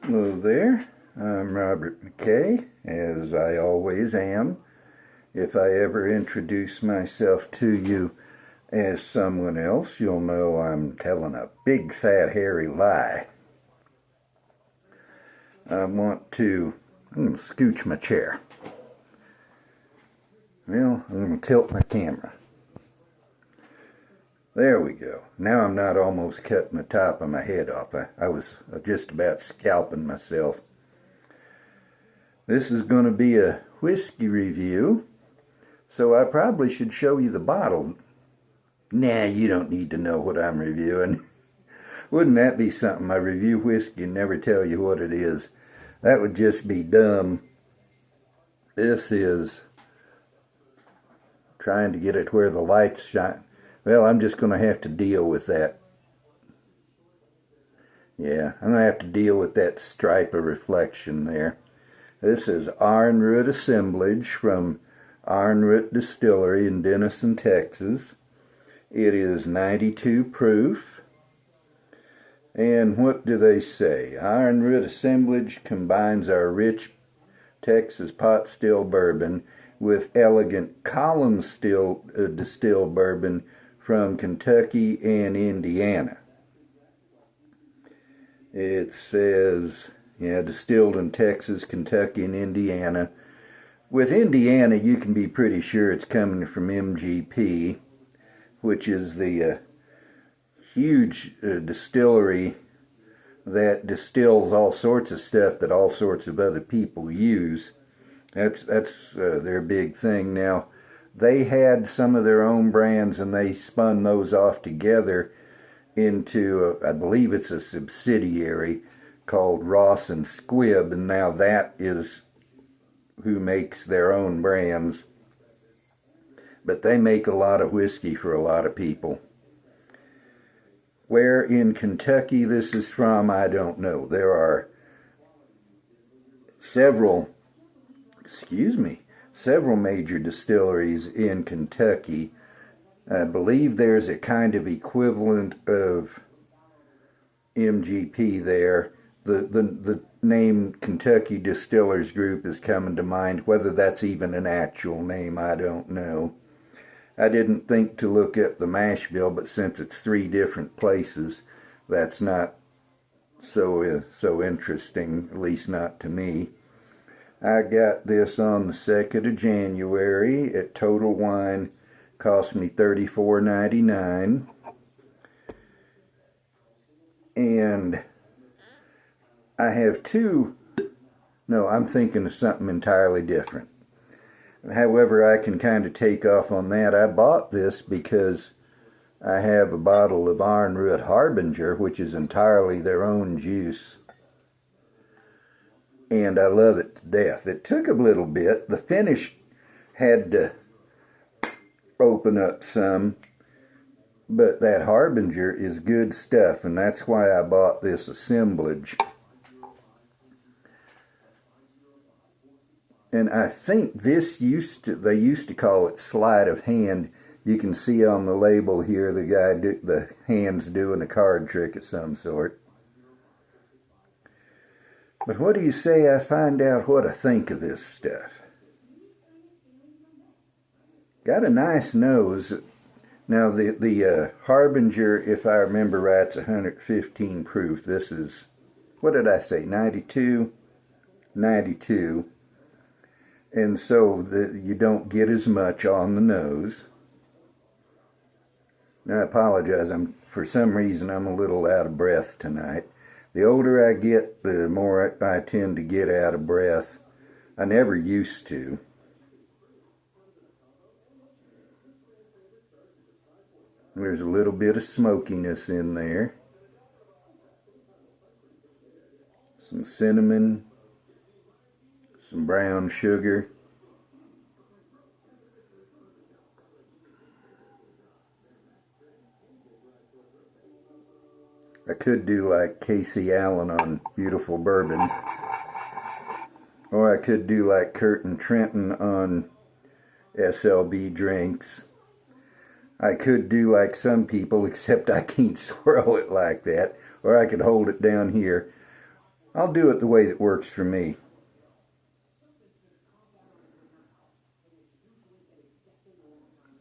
Hello there, I'm Robert McKay, as I always am. If I ever introduce myself to you as someone else, you'll know I'm telling a big fat hairy lie. I'm going to scooch my chair. Well, I'm going to tilt my camera. There we go. Now I'm not almost cutting the top of my head off. I was just about scalping myself. This is going to be a whiskey review, so I probably should show you the bottle. Nah, you don't need to know what I'm reviewing. Wouldn't that be something? I review whiskey and never tell you what it is. That would just be dumb. This is trying to get it where the lights shine. Well, I'm just going to have to deal with that. Yeah, I'm going to have to deal with that stripe of reflection there. This is Ironroot Assemblage from Ironroot Distillery in Denison, Texas. It is 92 proof. And what do they say? Ironroot Assemblage combines our rich Texas pot still bourbon with elegant column still distilled bourbon from Kentucky and Indiana. It says, distilled in Texas, Kentucky, and Indiana. With Indiana, you can be pretty sure it's coming from MGP, which is the huge distillery that distills all sorts of stuff that all sorts of other people use. That's their big thing. Now, they had some of their own brands and they spun those off together into, I believe it's a subsidiary called Ross and Squibb, and now that is who makes their own brands. But they make a lot of whiskey for a lot of people. Where in Kentucky this is from, I don't know. There are several major distilleries in Kentucky. I believe there's a kind of equivalent of MGP there. The name Kentucky Distillers Group is coming to mind. Whether that's even an actual name, I don't know. I didn't think to look up the mash bill, but since it's 3 different places, that's not so interesting, at least not to me. I got this on the 2nd of January at Total Wine. Cost me $34.99. And I have I'm thinking of something entirely different. However, I can kind of take off on that. I bought this because I have a bottle of Ironroot Harbinger, which is entirely their own juice. And I love it to death. It took a little bit. The finish had to open up some, but that Harbinger is good stuff, and that's why I bought this assemblage. And I think this they used to call it sleight of hand. You can see on the label here the hands doing a card trick of some sort. But what do you say I find out what I think of this stuff? Got a nice nose. Now the Harbinger, if I remember right, is 115 proof. This is, what did I say, 92? 92. And so you don't get as much on the nose. Now I apologize, for some reason I'm a little out of breath tonight. The older I get, the more I tend to get out of breath. I never used to. There's a little bit of smokiness in there. Some cinnamon, some brown sugar. I could do like Casey Allen on Beautiful Bourbon. Or I could do like Kurt and Trenton on SLB drinks. I could do like some people, except I can't swirl it like that. Or I could hold it down here. I'll do it the way that works for me.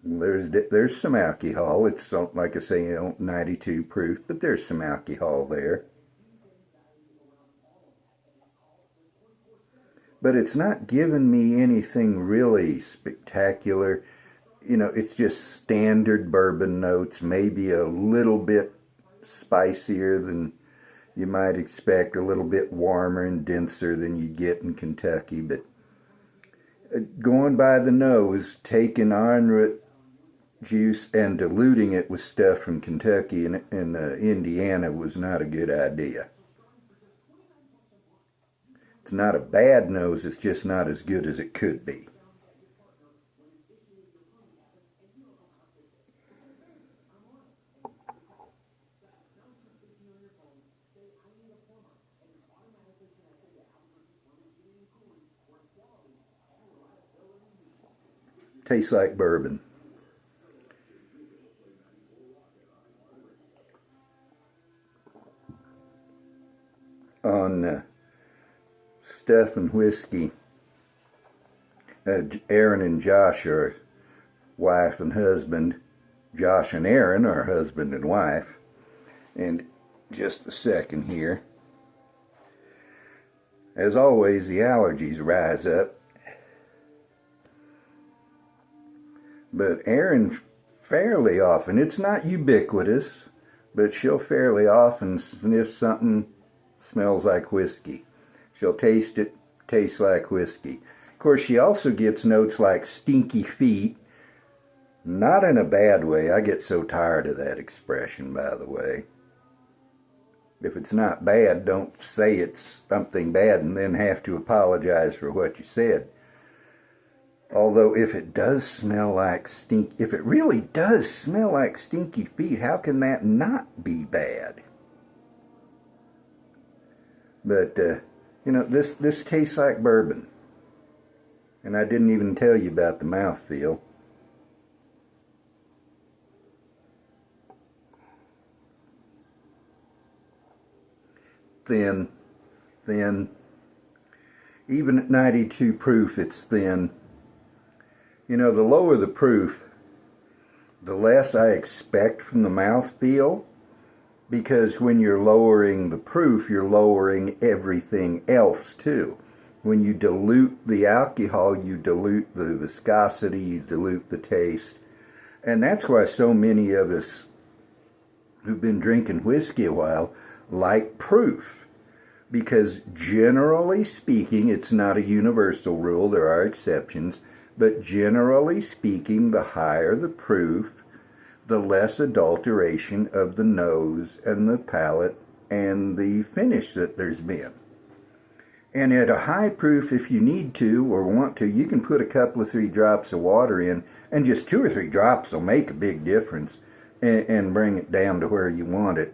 There's some alcohol. It's like I say, 92 proof, but there's some alcohol there. But it's not giving me anything really spectacular. It's just standard bourbon notes, maybe a little bit spicier than you might expect, a little bit warmer and denser than you get in Kentucky. But going by the nose, taking Ironroot juice and diluting it with stuff from Kentucky and Indiana was not a good idea. It's not a bad nose, it's just not as good as it could be. Tastes like bourbon. On stuff and whiskey, Aaron and Josh are wife and husband. Josh and Aaron are husband and wife. And just a second here. As always, the allergies rise up. But Aaron fairly often, it's not ubiquitous, but she'll fairly often sniff something smells like whiskey. She'll taste it, tastes like whiskey. Of course, she also gets notes like stinky feet. Not in a bad way. I get so tired of that expression, by the way. If it's not bad, don't say it's something bad and then have to apologize for what you said. Although if it does smell like if it really does smell like stinky feet, how can that not be bad? But, this tastes like bourbon. And I didn't even tell you about the mouthfeel. Thin. Even at 92 proof, it's thin. The lower the proof, the less I expect from the mouthfeel, because when you're lowering the proof, you're lowering everything else too. When you dilute the alcohol, you dilute the viscosity, you dilute the taste. And that's why so many of us who've been drinking whiskey a while like proof. Because generally speaking, it's not a universal rule, there are exceptions, but generally speaking, the higher the proof, the less adulteration of the nose and the palate and the finish that there's been. And at a high proof, if you need to or want to, you can put a couple of 3 drops of water in, and just 2 or 3 drops will make a big difference and bring it down to where you want it.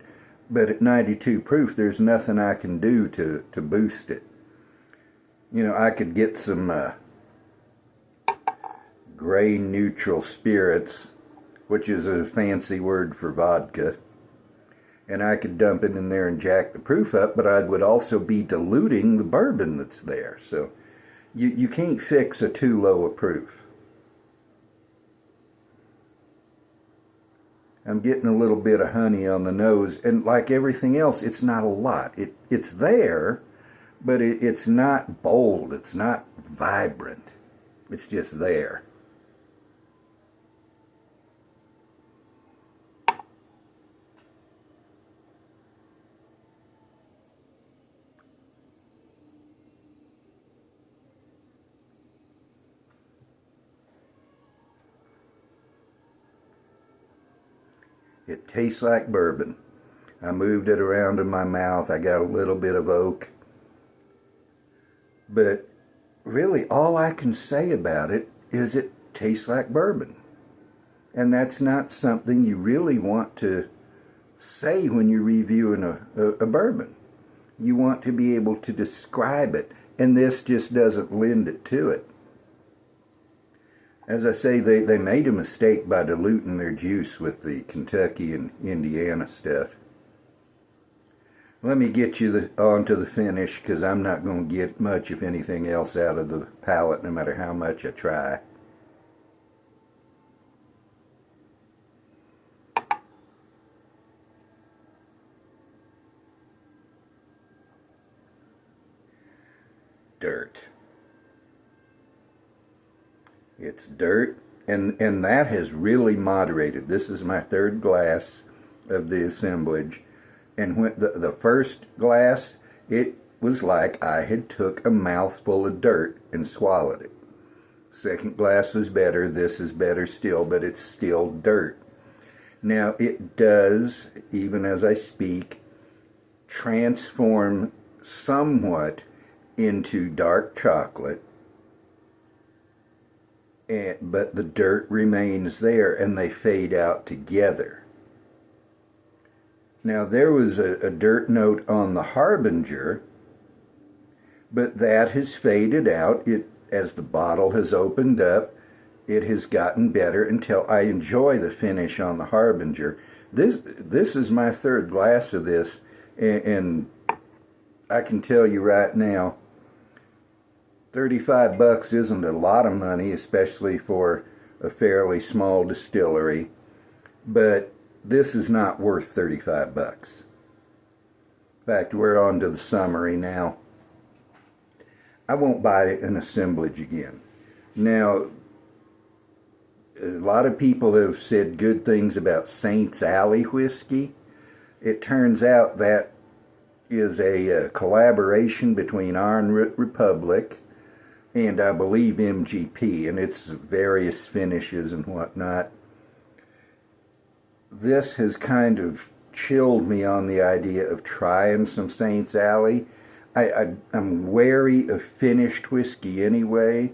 But at 92 proof, there's nothing I can do to boost it. I could get some gray neutral spirits, which is a fancy word for vodka, and I could dump it in there and jack the proof up, but I would also be diluting the bourbon that's there. So you can't fix a too low a proof. I'm getting a little bit of honey on the nose, and like everything else, it's not a lot. It's there, but it's not bold, it's not vibrant. It's just there. It tastes like bourbon. I moved it around in my mouth. I got a little bit of oak. But really, all I can say about it is it tastes like bourbon. And that's not something you really want to say when you're reviewing a bourbon. You want to be able to describe it. And this just doesn't lend it to it. As I say, they made a mistake by diluting their juice with the Kentucky and Indiana stuff. Let me get you onto the finish, because I'm not going to get much, if anything else, out of the palette, no matter how much I try. Dirt. It's dirt, and that has really moderated. This is my third glass of the assemblage, and when the first glass, it was like I had took a mouthful of dirt and swallowed it. Second glass was better. This is better still, but it's still dirt. Now it does, even as I speak, transform somewhat into dark chocolate, but the dirt remains there, and they fade out together. Now there was a dirt note on the Harbinger, but that has faded out. As the bottle has opened up, it has gotten better until I enjoy the finish on the Harbinger. This is my third glass of this, and I can tell you right now, $35 isn't a lot of money, especially for a fairly small distillery, but this is not worth $35. In fact, we're on to the summary now. I won't buy an assemblage again. Now, a lot of people have said good things about Saints Alley whiskey. It turns out that is a collaboration between Ironroot Republic and I believe MGP, and its various finishes and whatnot. This has kind of chilled me on the idea of trying some Saints Alley. I'm wary of finished whiskey anyway,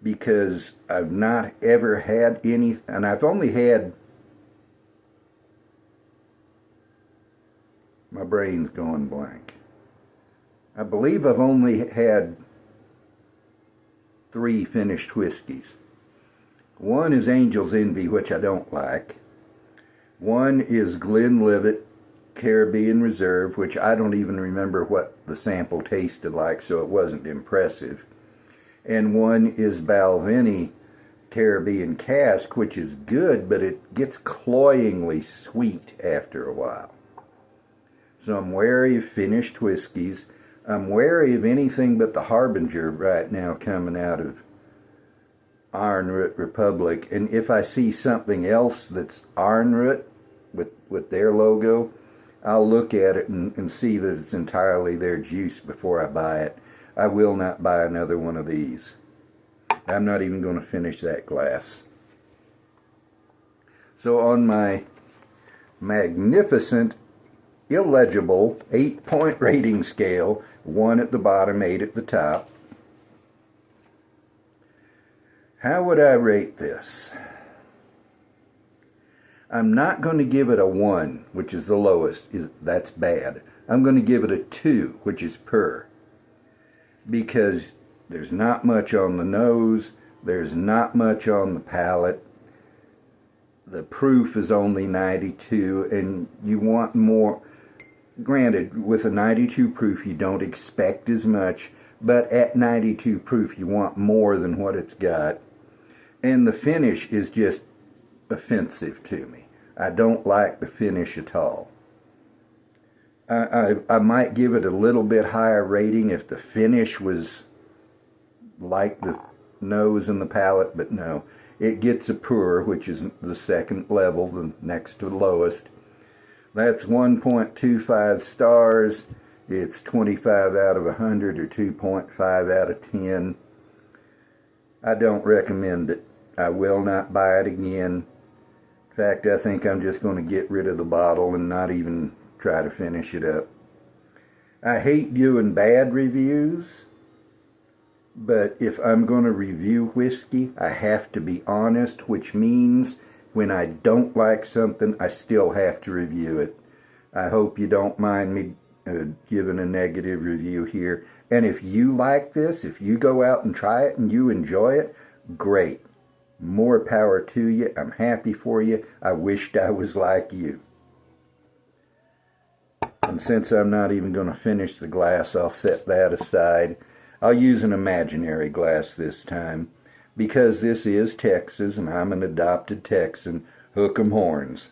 because I've not ever had any, and I've only had, my brain's going blank. I believe I've only had 3 finished whiskeys. One is Angel's Envy, which I don't like. One is Glenlivet Caribbean Reserve, which I don't even remember what the sample tasted like, so it wasn't impressive. And one is Balvenie Caribbean Cask, which is good, but it gets cloyingly sweet after a while. So I'm wary of finished whiskeys. I'm wary of anything but the Harbinger right now coming out of Ironroot Republic. And if I see something else that's Ironroot with their logo, I'll look at it and see that it's entirely their juice before I buy it. I will not buy another one of these. I'm not even going to finish that glass. So on my magnificent, illegible 8-point rating scale, 1 at the bottom, 8 at the top, how would I rate this? I'm not going to give it a 1, which is the lowest. That's bad. I'm going to give it a 2, which is per. Because there's not much on the nose, there's not much on the palate. The proof is only 92, and you want more. Granted, with a 92 proof, you don't expect as much, but at 92 proof, you want more than what it's got. And the finish is just offensive to me. I don't like the finish at all. I might give it a little bit higher rating if the finish was like the nose and the palate, but no. It gets a pour, which is the second level, the next to the lowest. That's 1.25 stars. It's 25 out of 100 or 2.5 out of 10. I don't recommend it. I will not buy it again. In fact, I think I'm just going to get rid of the bottle and not even try to finish it up. I hate doing bad reviews, but if I'm going to review whiskey, I have to be honest, which means when I don't like something, I still have to review it. I hope you don't mind me giving a negative review here. And if you like this, if you go out and try it and you enjoy it, great. More power to you. I'm happy for you. I wished I was like you. And since I'm not even going to finish the glass, I'll set that aside. I'll use an imaginary glass this time, because this is Texas and I'm an adopted Texan. Hook 'em horns.